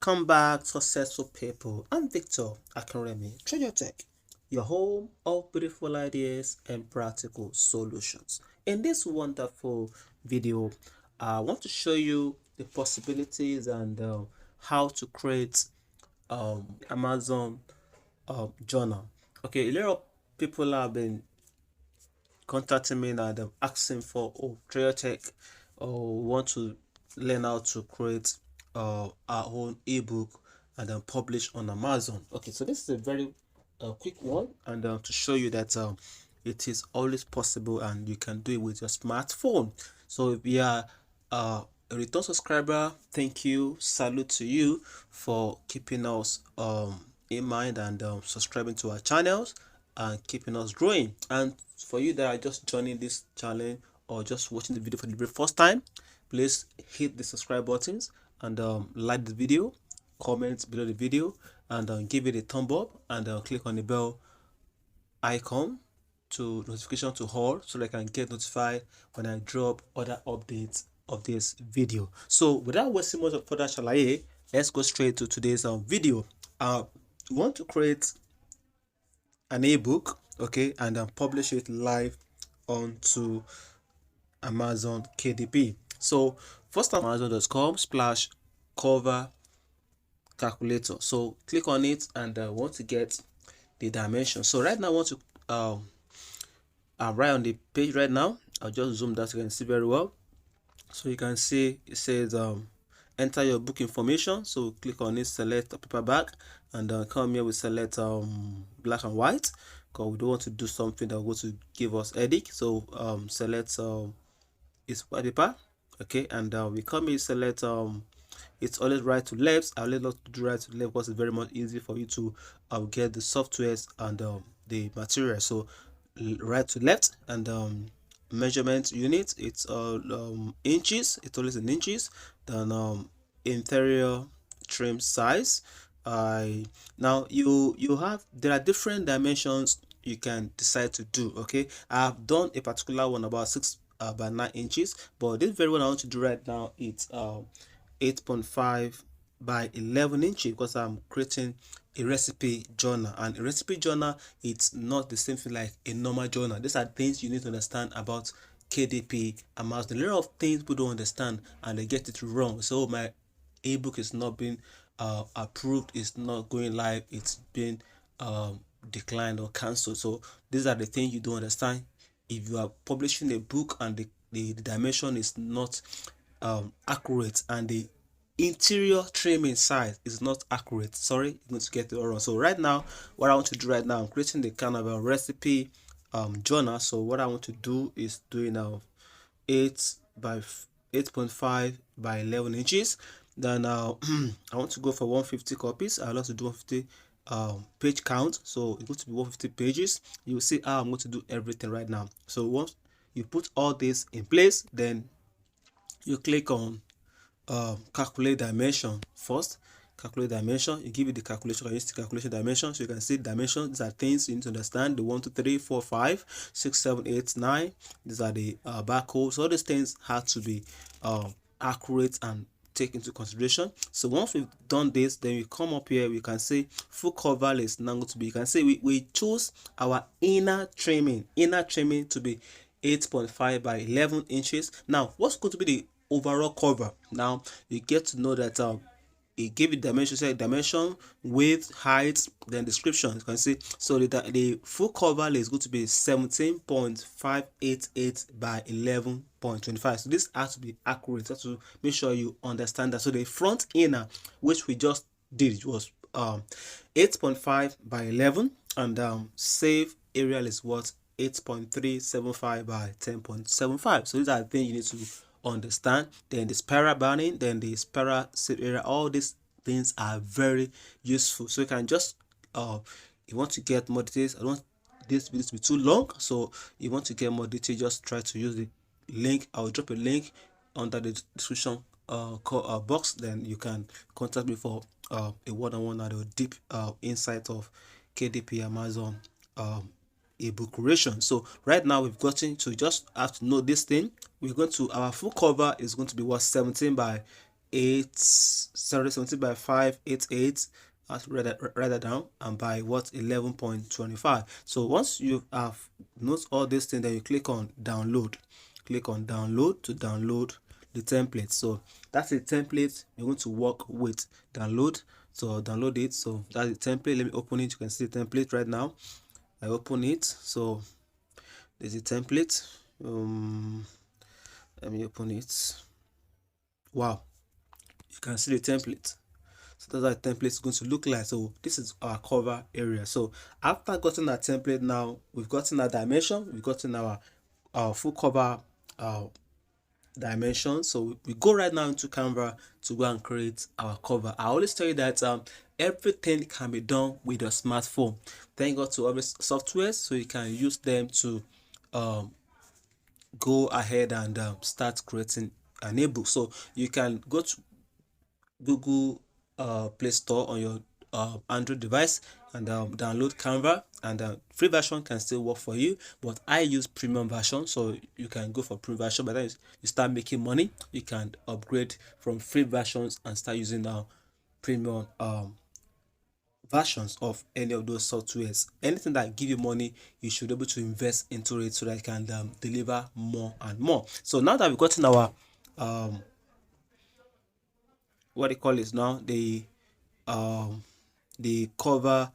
Welcome back, successful people. I'm Victor Akinremi, Treasure Tech, your home of beautiful ideas and practical solutions. In this wonderful video, I want to show you the possibilities and how to create Amazon journal. Okay, a lot of people have been contacting me and asking for Treasure Tech or want to learn how to create our own ebook and then publish on Amazon. Okay, so this is a very quick one, and to show you that it is always possible and you can do it with your smartphone. So if you are a return subscriber, thank you, salute to you for keeping us in mind and subscribing to our channels and keeping us growing. And for you that are just joining this channel or just watching the video for the very first time, please hit the subscribe buttons and like the video, comment below the video, and give it a thumb up, and click on the bell icon to notification to all, so that I can get notified when I drop other updates of this video. So without wasting much of further shalaye, let's go straight to today's video. We want to create an ebook, okay, and publish it live onto Amazon KDP. So first, amazon.com/cover calculator. So click on it and want to get the dimension. So right now I want to I'm right on the page right now. I'll just zoom that so you can see very well. So you can see it says enter your book information. So click on it, select a paperback, and come here, we select black and white, because we don't want to do something that will go to give us headache. So select it's white paper, okay, and we come here, select it's always right to left. I always love to do right to left because it's very much easy for you to get the softwares and the material. So right to left, and measurement unit, it's inches, it's always in inches. Then interior trim size. Now you have, there are different dimensions you can decide to do. Okay, I have done a particular one about 6 by 9 inches, but this very one I want to do right now, it's 8.5 by 11 inches, because I'm creating a recipe journal, and a recipe journal, it's not the same thing like a normal journal. These are things you need to understand about KDP, Amazon. A lot of things people don't understand and they get it wrong. So my ebook is not being approved, it's not going live, it's been declined or cancelled. So these are the things you don't understand if you are publishing a book and the dimension is not accurate, and the interior trimming size is not accurate. Sorry, you're going to get it all wrong. So right now, what I want to do right now, I'm creating the kind of a recipe journal. So what I want to do is doing 8.5 by 11 inches. Then I want to go for 150 copies. I love to do 150 page count, so it's going to be 150 pages. You'll see how I'm going to do everything right now. So once you put all this in place, then you click on calculate dimension first. Calculate dimension, you give it the calculation, you use the calculation dimension, so you can see dimension. These are things you need to understand: the 1 2 3 4 5 6 7 8 9. These are the barcodes. So all these things have to be accurate and take into consideration. So once we've done this, then we come up here, we can say full cover is now going to be, you can say we choose our inner trimming to be 8.5 by 11 inches. Now what's going to be the overall cover? Now you get to know that it gave it dimension, say dimension, width, height, then description. You can see, so the full cover is going to be 17.588 by 11.25. So this has to be accurate. So to make sure you understand that. So the front inner, which we just did, was 8.5 by 11, and save area is what, 8.375 by 10.75. So these are the things you need to understand. Then the spiral binding, then the spiral save area, all these things are very useful. So you can just you want to get more details. I don't want this video to be too long, so you want to get more details, just try to use the link. I'll drop a link under the description box, then you can contact me for a one-on-one and a deep insight of KDP Amazon ebook creation. So right now we've gotten to, just have to know this thing. We're going to, our full cover is going to be what, 17 by 70 by 588. Write that down, and by what 11.25. So once you have note all these things, then you click on download. Click on download to download the template. So that's the template you're going to work with. Download. So download it. So that's the template. Let me open it. You can see the template right now. I open it. So there's a template. Let me open it. Wow, you can see the template. So that's how the template is going to look like. So this is our cover area. So after gotten our template, now we've gotten our dimension, we've gotten our full cover dimension. So we go right now into Canva to go and create our cover. I always tell you that everything can be done with your smartphone. Thank God to other softwares, so you can use them to go ahead and start creating an ebook. So you can go to Google Play Store on your Android device and download Canva, and free version can still work for you, but I use premium version, so you can go for premium version. By the time you start making money, you can upgrade from free versions and start using premium versions of any of those softwares. Anything that give you money, you should be able to invest into it so that it can deliver more and more. So now that we've gotten our what they call it now, the cover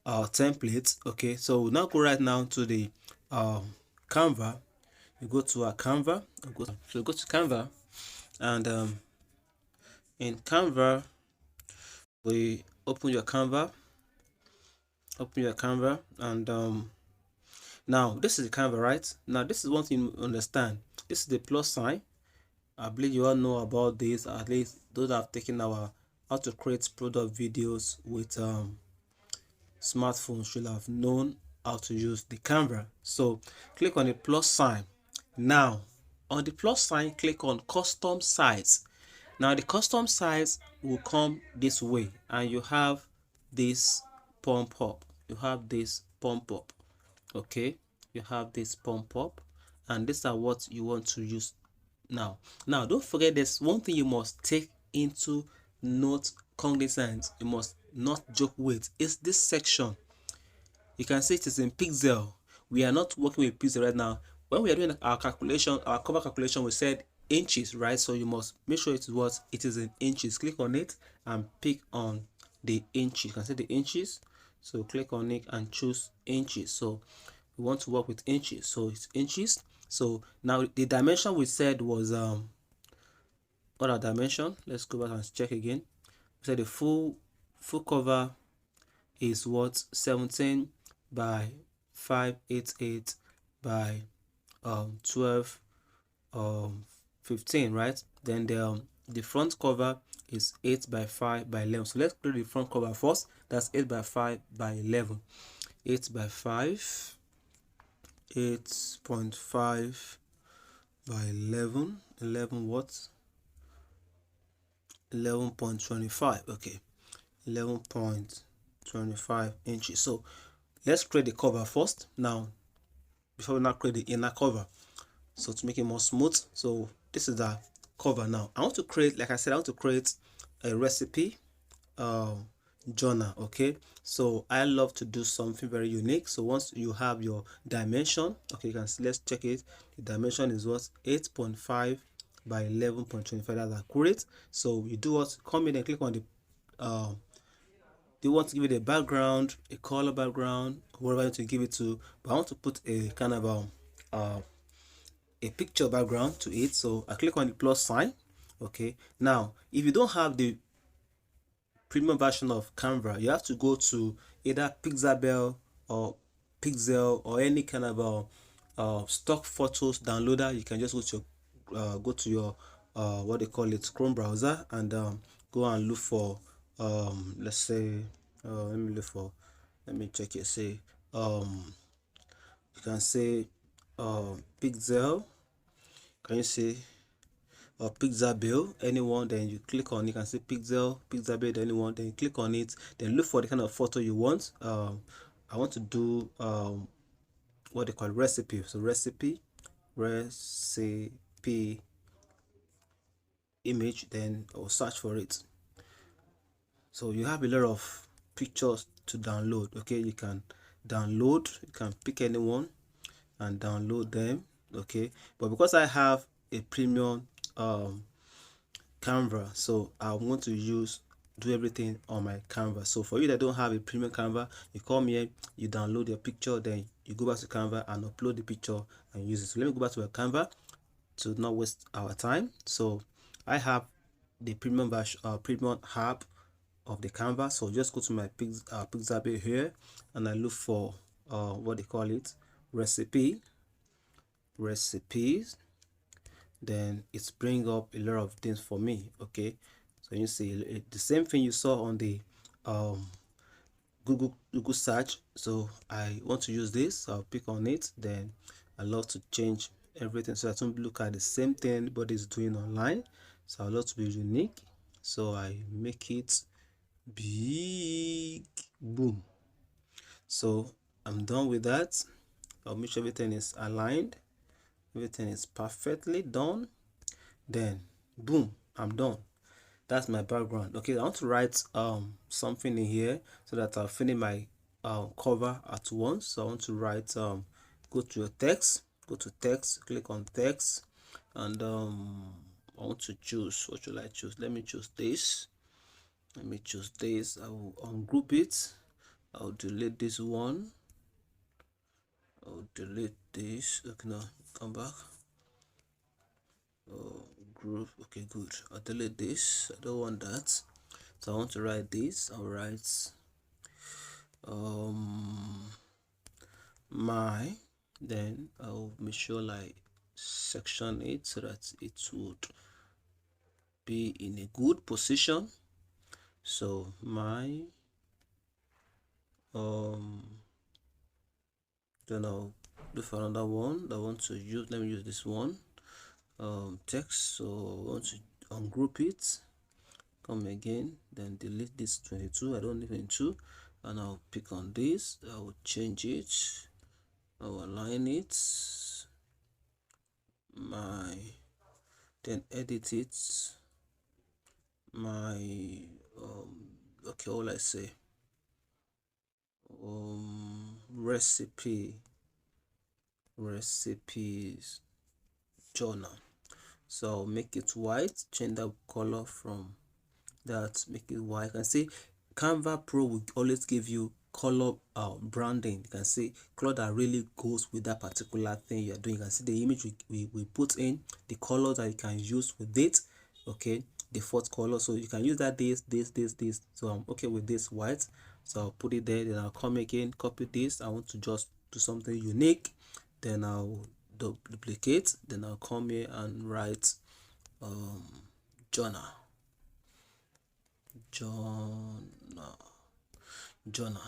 template. Okay, so we'll now go right now to the Canva. You go to our Canva. So go to Canva, and in Canva, we open your Canva. And now this is the Canva, right? Now this is one thing you understand. This is the plus sign. I believe you all know about this. At least those that have taken our how to create product videos with smartphone should have known how to use the Canva. So click on the plus sign. Now on the plus sign, click on custom size. Now the custom size will come this way, and you have this pump up. Okay, you have this pump up, and these are what you want to use now. Don't forget, there's one thing you must take into note cognizance. You must not joke with. It's this section. You can see it is in pixel. We are not working with pixel right now. When we are doing our calculation, our cover calculation, we said inches, right? So you must make sure it is in inches. Click on it and pick on the inches. You can see the inches. So click on it and choose inches. So we want to work with inches, so it's inches. So now the dimension we said was what our dimension, let's go back and check again. We said the full cover is what 17 by 588 by 12 15, right? Then the front cover is 8 by 5 by 11. So let's create the front cover first. That's 8 by 5 by 11. 8 by 5, 8.5 by 11 what? 11.25. okay, 11.25 inches. So let's create the cover first now before we now create the inner cover, so to make it more smooth. So this is the cover. Now I want to create, like I said, I want to create a recipe journal. Okay, so I love to do something very unique. So once you have your dimension, okay, you can see, let's check it. The dimension is what 8.5 by 11.25. that's accurate. So you do what, come in and click on the do you want to give it a background, a color background, whatever you want to give it to, but I want to put a kind of a picture background to it. So I click on the plus sign. Okay, now if you don't have the premium version of Canva, you have to go to either Pixabay or Pixel or any kind of stock photos downloader. You can just go to your what they call it, Chrome browser, and go and look for let's say let me check it. Say you can say Pixel. Can you see or Pixabay, anyone? Then you click on it. You can see Pixabay, anyone, then you click on it, then look for the kind of photo you want. I want to do what they call recipe. So recipe image, then I'll search for it. So you have a lot of pictures to download. Okay, you can pick anyone and download them. Okay, but because I have a premium Canva, so I want to do everything on my Canva. So for you that don't have a premium Canva, you come here, you download your picture, then you go back to Canva and upload the picture and use it. So let me go back to my Canva to not waste our time. So I have the premium version, premium app of the Canva. So just go to my Pixabay here, and I look for what they call it, recipes. Then it's bring up a lot of things for me. Okay, so you see the same thing you saw on the Google search. So I want to use this, so I'll pick on it. Then I love to change everything so I don't look at the same thing everybody's doing online. So I love to be unique, so I make it big. Boom. So I'm done with that. I'll make sure everything is aligned, everything is perfectly done. Then boom, I'm done. That's my background. Okay, I want to write something in here so that I'll finish my cover at once. So I want to write go to your text, go to text, click on text, and I want to choose. What should I choose? Let me choose this. I will ungroup it. I'll delete this one. I'll delete this. Okay, now come back. Group. Okay, good. I'll delete this. I don't want that. So I want to write this. I'll write my, then I'll make sure like section it so that it would be in a good position. So my then I'll do for another one I want to use. Let me use this one, text. So I want to ungroup it, come again, then delete this 22. I don't need 22, and I'll pick on this. I will change it, I'll align it, my, then edit it, my okay, all I say recipes journal. So I'll make it white, change the color from that, make it white. You can see Canva Pro will always give you color branding. You can see color that really goes with that particular thing you're doing. You can see the image we put in, the color that you can use with it. Okay, the fourth color, so you can use that this. So I'm okay with this white, so I'll put it there. Then I'll come again, copy this. I want to just do something unique, then I'll duplicate, then I'll come here and write journal.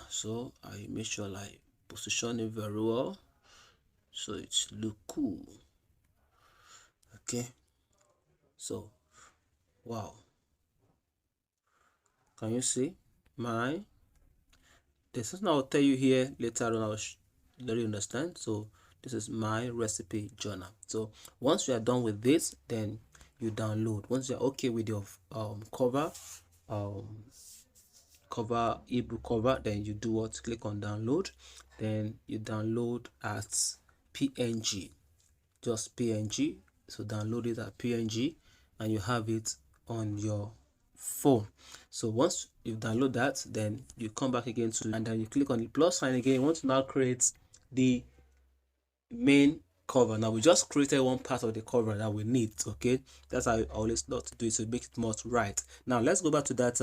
So I make sure like position it very well so it look cool. Okay, so wow, can you see my, there's something I'll tell you here later on. I'll let you understand. So this is my recipe journal. So once you are done with this, then you download. Once you're okay with your cover ebook cover, then you do what? Click on download, then you download as PNG, just PNG. So download it at PNG and you have it on your phone. So once you download that, then you come back again to, and then you click on the plus sign again. You want to now create the main cover. Now we just created one part of the cover that we need. Okay, that's how I always love to do it, so make it more right. Now let's go back to that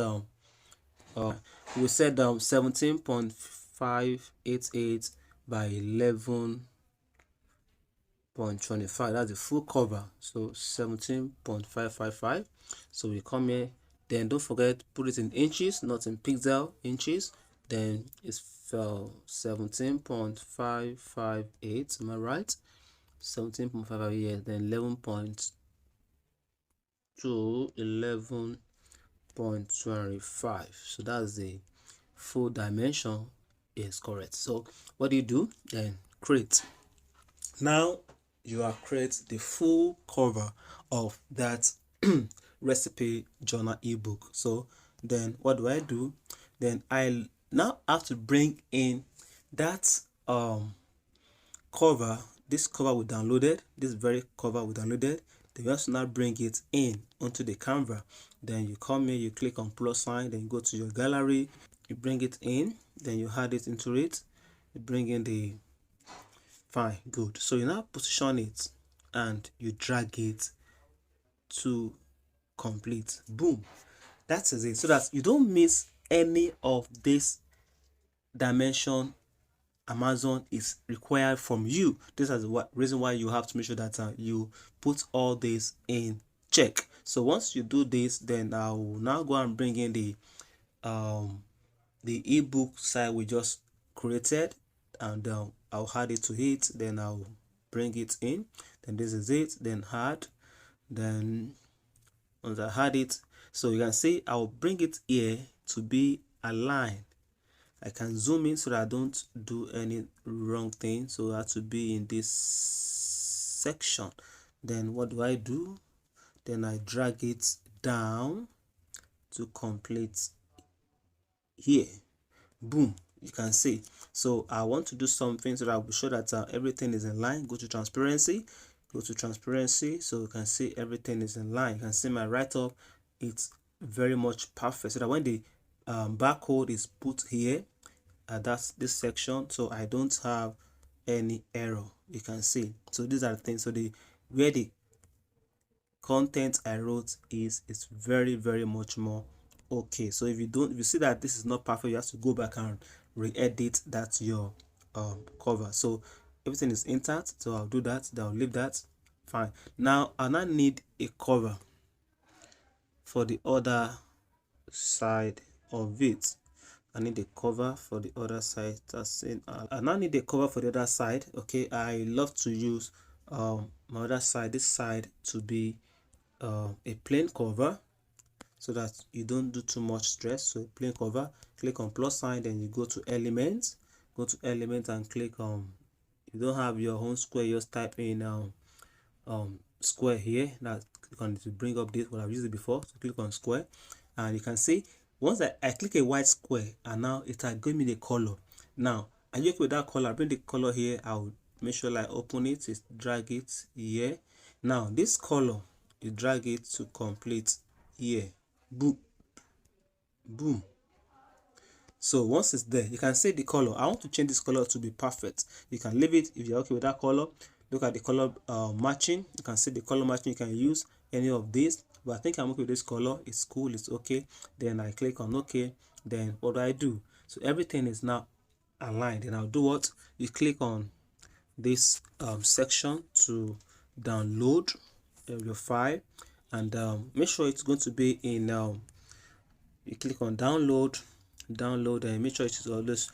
we said 17.588 by 11.25. that's the full cover. So 17.555. so we come here, then don't forget put it in inches, not in pixel, inches. Then it's 17.558. am I right? 17.558. yes. Then 11.2 11.25. so that's the full dimension is correct. So what do you do? Then create. Now you are create the full cover of that recipe journal ebook. So then what do? Then I now have to bring in that cover, this cover we downloaded, this very cover we downloaded. Then you have to now bring it in onto the Canva. Then you come here, you click on plus sign, then you go to your gallery, you bring it in, then you add it into it, you bring in the fine, good. So you now position it and you drag it to complete. Boom, that is it, so that you don't miss any of this dimension Amazon is required from you. This is the reason why you have to make sure that you put all this in check. So once you do this, then I will now go and bring in the ebook site we just created, and I'll add it to it. Then I'll bring it in. Then this is it. Then add. Then once I add it, so you can see I'll bring it here to be aligned. I can zoom in so that I don't do any wrong thing. So I have to be in this section. Then what do? Then I drag it down to complete here. Boom, you can see. So I want to do something so that I'll be sure that everything is in line. Go to transparency, so you can see everything is in line. You can see my write-up, it's very much perfect, so that when the barcode is put here, that's this section, so I don't have any error. You can see. So these are the things. So the where the content I wrote is very much more okay. So if you see that this is not perfect, you have to go back and re-edit that your cover. So everything is intact, so I'll do that. Then I'll leave that. Fine. Now I now need a cover for the other side of it. I need a cover for the other side. That's it. I now need a cover for the other side. Okay, I love to use my other side, this side, to be a plain cover, so that you don't do too much stress. So plain cover, click on plus sign, then you go to elements, and click on, you don't have your own square, you just type in square here. Now click on it to bring up this, what I've used it before. So click on square, and you can see once I click a white square, and now it has given me the color. Now I look with that color, bring the color here. I'll make sure I open it, drag it here. Now this color, you drag it to complete here. Boom, boom. So once it's there, you can see the color. I want to change this color to be perfect. You can leave it if you're okay with that color. Look at the color matching. You can see the color matching. You can use any of these, but I think I'm okay with this color. It's cool, it's okay. Then I click on okay. Then what do I do? So everything is now aligned. And I'll do what? You click on this section to download your file, and make sure it's going to be in you click on download, and make sure it is always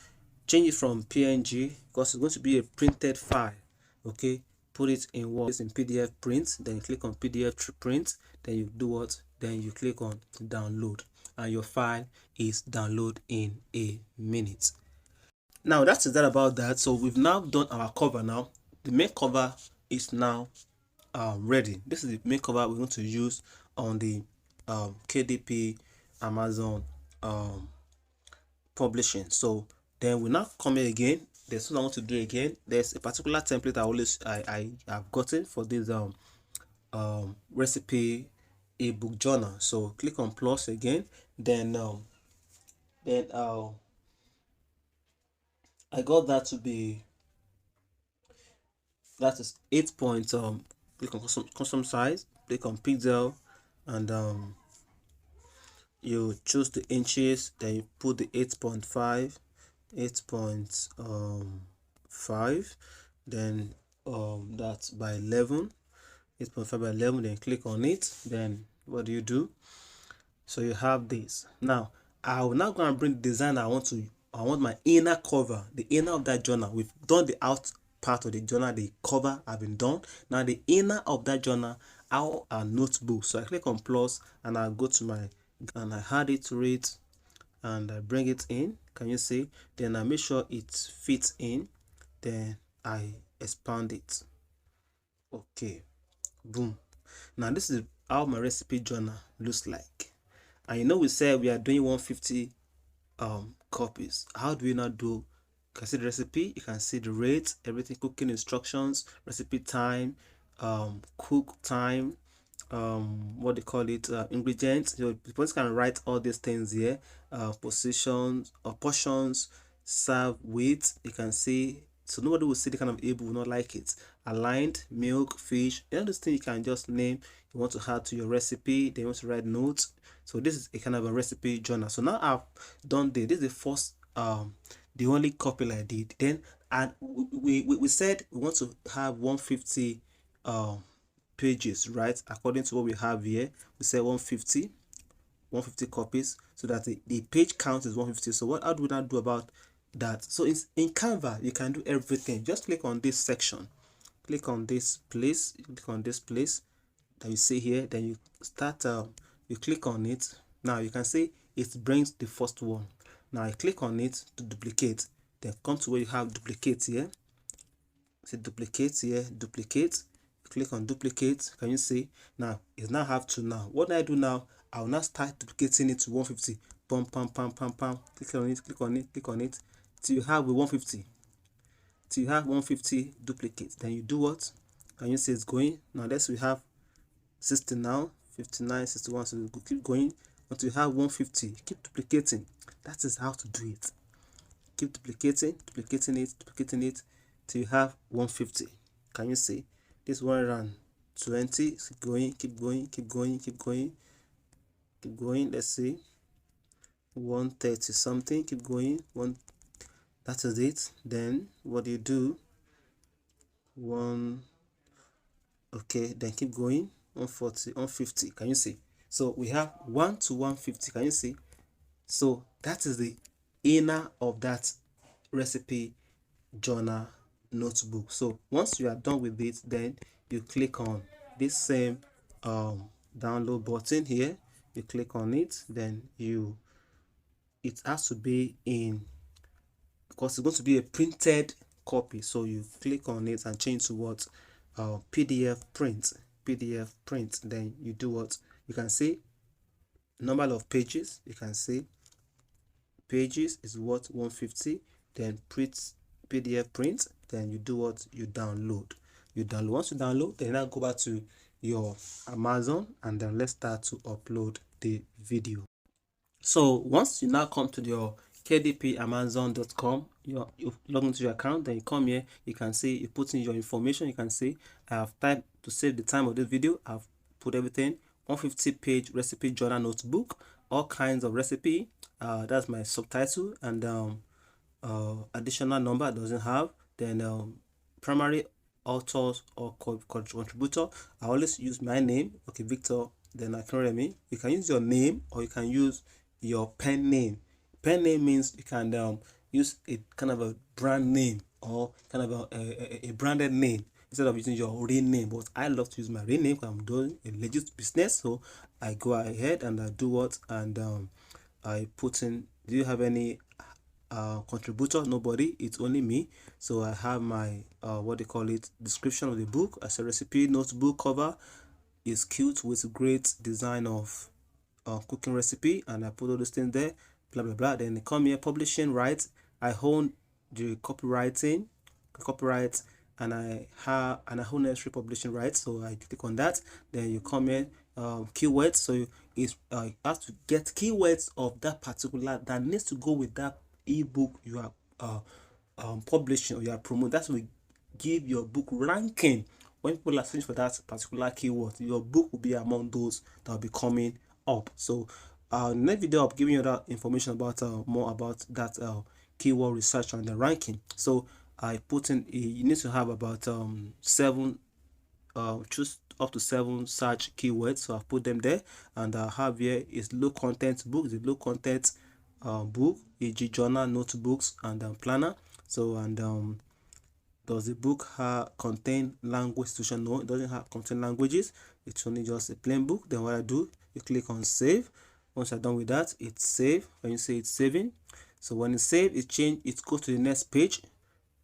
change it from PNG, because it's going to be a printed file. Okay, put it in what is in PDF print, then you click on PDF print, then you do what? Then you click on download, and your file is download in a minute. Now that is that about that. So we've now done our cover. Now the main cover is now ready. This is the main cover we're going to use on the KDP Amazon publishing. So then we now come here again. There's something I want to do again. There's a particular template I have gotten for this recipe ebook journal. So click on plus again. Then I got that to be, that is 8 point click on custom size, click on pixel, and you choose the inches, then you put the 8.5, 8.5, then that's by 11, 8.5 by 11, then click on it. Then what do? So you have this. Now I will now go and bring the design I want my inner cover, the inner of that journal. We've done the out part of the journal, the cover have been done. Now the inner of that journal, our notebook. So I click on plus, and I go to my, and I add it to it, and I bring it in. Can you see? Then I make sure it fits in, then I expand it. Okay, boom. Now this is how my recipe journal looks like. And you know, we said we are doing 150 copies. How do we not do? You can see the recipe, you can see the rate, everything, cooking instructions, recipe time, cook time, what they call it, ingredients. You know, people can write all these things here, positions or portions, serve weight. You can see, so nobody will see the kind of able will not like it. Aligned, milk, fish, you know, this thing you can just name. You want to add to your recipe, they want to write notes. So this is a kind of a recipe journal. So now I've done this. This is the first the only copy I did. Then, and we said we want to have 150 pages, right? According to what we have here, we say 150 copies, so that the page count is 150. So what, how do we not do about that? So it's in Canva, you can do everything. Just click on this section, click on this place, click on this place that you see here, then you start you click on it. Now you can see it brings the first one. Now I click on it to duplicate, then come to where you have duplicate here. See duplicate here, duplicate, click on duplicate. Can you see? Now it's now have to. Now what I do now, I will now start duplicating it to 150. Pam pam pam pam pam, click on it, click on it, click on it, till you have a 150, till you have 150 duplicates. Then you do what? Can you see it's going? Now let's, we have 60 now, 59, 61. So you keep going until you have 150. Keep duplicating. That is how to do it. Keep duplicating, duplicating it till you have 150. Can you see? This 120. Keep going, keep going, keep going, keep going, keep going. Let's see, 130 something. Keep going. One. That is it. Then what do you do? One. Okay. Then keep going. 140, 150. Can you see? So we have 1 to 150. Can you see? So that is the inner of that recipe journal notebook. So once you are done with it, then you click on this same download button here. You click on it, then it has to be in, because it's going to be a printed copy. So you click on it and change to what, PDF print. Then you do what, you can see number of pages. You can see pages is what, 150. Then print, PDF print. Then you do what, you download. Once you download, then now go back to your Amazon, and then let's start to upload the video. So once you now come to your kdpamazon.com, you log into your account, then you come here, you can see, you put in your information. You can see I have typed, to save the time of the video, I've put everything. 150 page recipe journal notebook, all kinds of recipe, that's my subtitle, and additional number doesn't have. Then primary authors or contributor, I always use my name. Okay, Victor, then Akinremi. You can use your name, or you can use your pen name. Pen name means you can use a kind of a brand name, or kind of a branded name, instead of using your real name. But I love to use my real name because I'm doing a legit business. So I go ahead and I do what, and I put in, do you have any contributor? Nobody, it's only me. So I have my what they call it, description of the book as a recipe notebook. Cover is cute with great design of cooking recipe, and I put all those things there, blah blah blah. Then they come here, publishing rights. I own the copyright, and I own necessary publishing rights. So I click on that. Then you come here, keywords. So you have to get keywords of that particular, that needs to go with that ebook you are publishing or you are promoting. That's what will give your book ranking. When people are searching for that particular keyword, your book will be among those that will be coming up. So in the next video, I'll be giving you that information about more about that keyword research and the ranking. So I put in, you need to have about 7, choose up to 7 search keywords. So I've put them there, and I have here is low content book, the low content book, e.g. journal, notebooks, and planner. So, and does the book contain language institution? No, it doesn't have contain languages. It's only just a plain book. Then what I do, you click on save. Once you're done with that, it's save. When you say it's saving, so when it's saved, it change, it goes to the next page.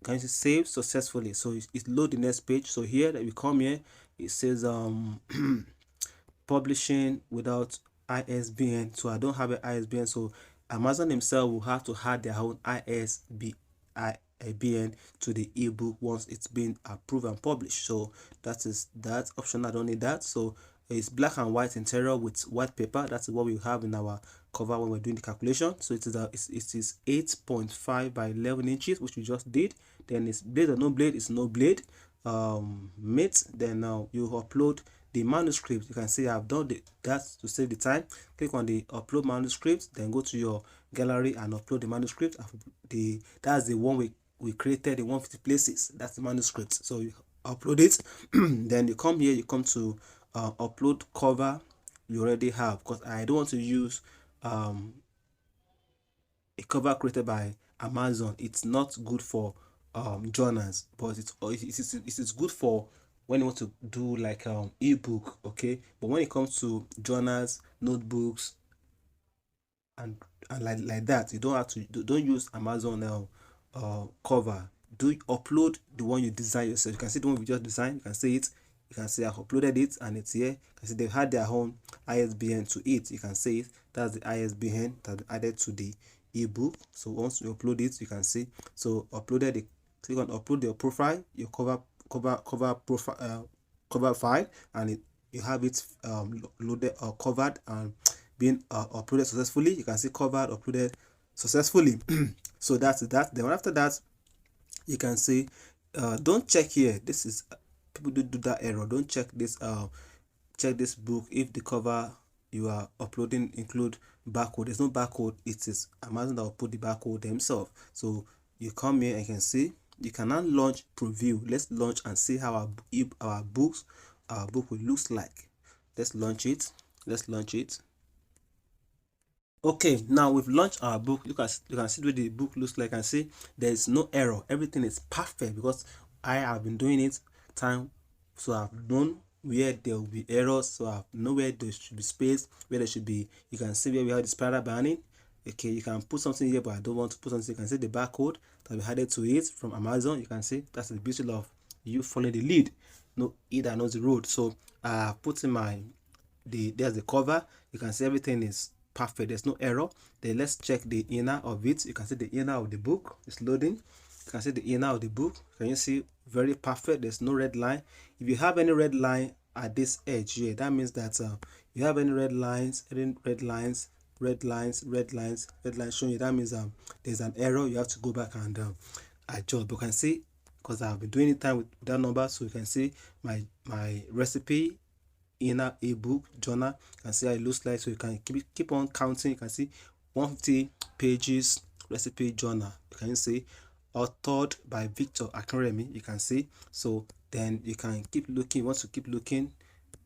Can you see save successfully? So it load the next page. So here that we come here, it says publishing without ISBN, so I don't have an ISBN, so Amazon themselves will have to add their own ISBN to the ebook once it's been approved and published. So that is that option. I don't need that. So it's black and white interior with white paper. That's what we have in our cover when we're doing the calculation. So it is 8.5 by 11 inches, which we just did. Then it's blade or no blade, it's no blade. Mate. Then now you upload the manuscript. You can see I've done that to save the time. Click on the upload manuscript, then go to your gallery and upload the manuscript. That's the one we created in 150 places. That's the manuscript. So you upload it. Then you come here, you come to upload cover you already have, because I don't want to use a cover created by Amazon. It's not good for journals, but it is good for when you want to do like ebook. Okay, but when it comes to journals, notebooks, and like that, you don't have to don't use Amazon cover. Do upload the one you design yourself. You can see the one we just designed. You can see it. You can see I've uploaded it and it's here. You can see they've had their own ISBN to it. You can see it. That's the ISBN that added to the ebook. So once you upload it, you can see. So uploaded it. Click on upload your profile, your cover profile, cover file, and you have it loaded or covered and being uploaded successfully. You can see covered, uploaded successfully. So that's that. Then after that, you can see don't check here. This is people do that error. Don't check this check this book if the cover you are uploading include barcode. There's no barcode. It is Amazon that will put the barcode themselves. So you come here and you can see you can now launch preview. Let's launch and see how our book will look like. Let's launch it. Let's launch it. Okay, now we've launched our book. You can see what the book looks like and see there is no error. Everything is perfect because I have been doing it time, so I've known where there will be errors, so I know where there should be space, where there should be. You can see where we have the spiral binding. Okay, you can put something here, but I don't want to put something. You can see the barcode that we added to it from Amazon. You can see that's the beauty of you following the lead. No, either knows the road. So I put in there's the cover. You can see everything is perfect. There's no error. Then let's check the inner of it. You can see the inner of the book is loading. You can see the inner of the book. Can you see? Very perfect. There's no red line. If you have any red line at this edge here, that means that you have any red lines showing you, that means there's an error. You have to go back and adjust. But you can see, because I've been doing it time with that number, so you can see my recipe inner ebook journal. You can see how it looks like. So you can keep on counting. You can see 150 pages recipe journal. You can see authored by Victor Akinremi. You can see. So then you can keep looking. Once you keep looking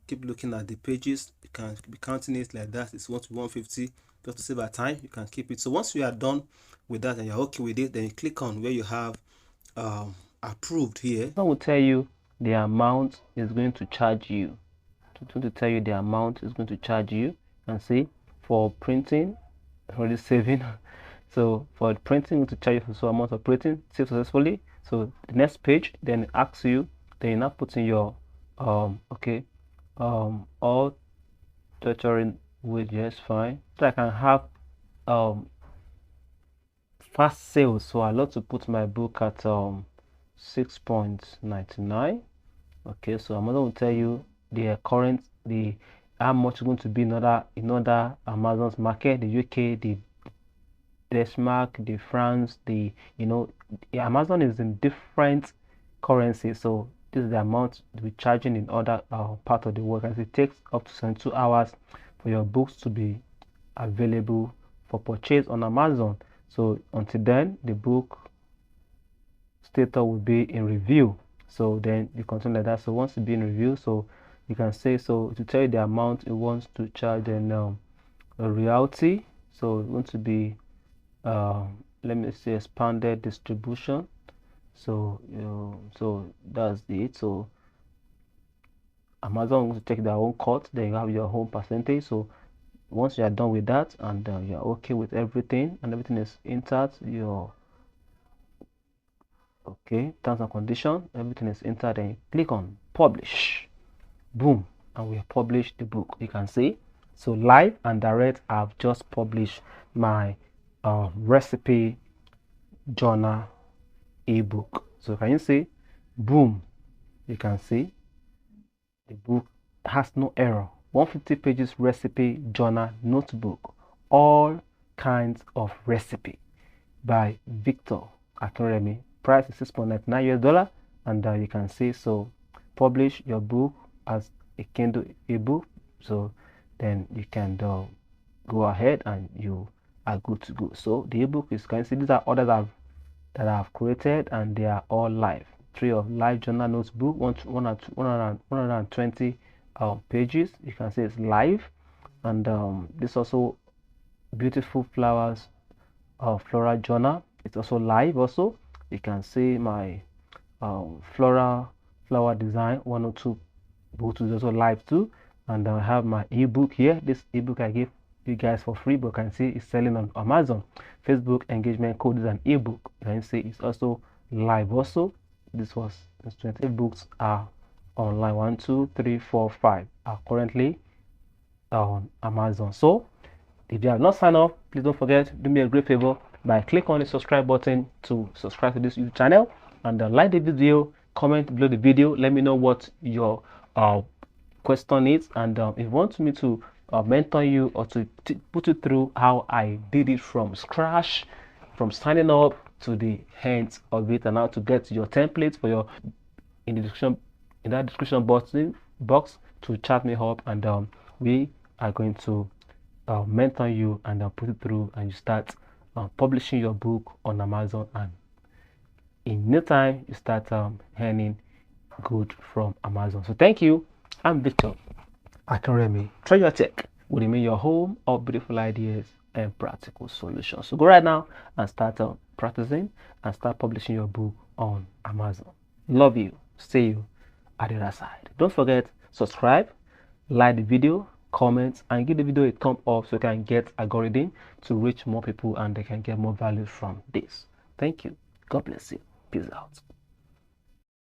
at the pages, you can be counting it like that. It's 150. Just to save our time, you can keep it. So once you are done with that and you're okay with it, then you click on where you have approved here. I will tell you the amount is going to charge you. To tell you the amount is going to charge you, and see for printing already saving. So for printing to charge you for so amount of printing, save successfully. So the next page then it asks you, then you now put in your all tutoring wages, fine. So I can have fast sales. So I love to put my book at 6.99. okay, so Amazon will tell you the how much is going to be in other Amazon's market, the UK, the Denmark, the France, Amazon is in different currencies. So this is the amount we're charging in other part of the world, and it takes up to 72 hours for your books to be available for purchase on Amazon. So until then, the book status will be in review. So then you continue like that. So once it's been reviewed, so you can say, so to tell you the amount it wants to charge, and a royalty. So it wants to be let me say expanded distribution. So so that's it. So Amazon wants to take their own cut, then you have your own percentage. So once you are done with that and you're okay with everything and everything is intact, your okay terms and condition, everything is entered, and click on publish. Boom, and we have published the book. You can see, so live and direct, I've just published my recipe journal ebook. So can you see, boom, you can see the book has no error. 150 pages recipe journal notebook, all kinds of recipe by Victor Akinremi. Price is $6.99 US, and you can see, so publish your book as a Kindle ebook, so then you can go ahead and you are good to go. So the ebook is, can you see, these are others that I've created, and they are all live. 3 of live journal notebook, 120 pages. You can see it's live, and this also beautiful flowers floral journal. It's also live. Also, you can see my flower design 102 book is also live too, and I have my ebook here. This ebook I give you guys for free, but you can see it's selling on Amazon. Facebook engagement code is an ebook. You can see it's also live. Also, this was 20 books are online. 1, 2, 3, 4, 5 are currently on Amazon. So if you have not signed up, please don't forget, do me a great favor by click on the subscribe button to subscribe to this YouTube channel, and like the video, comment below the video, let me know what your question is, and if you want me to mentor you or to put you through how I did it from scratch, from signing up to the hands of it, and how to get your templates for your in the description, in that description box to chat me up, and we are going to mentor you and put it through, and you start publishing your book on Amazon, and in no time you start earning good from Amazon. So thank you. I'm Victor Akinremi. Try your tech will remain your home of beautiful ideas and practical solutions. So go right now and start practicing and start publishing your book on Amazon. Love you. See you at the other side. Don't forget, subscribe, like the video, comment, and give the video a thumb up so you can get algorithm to reach more people and they can get more value from this. Thank you. God bless you. Peace out.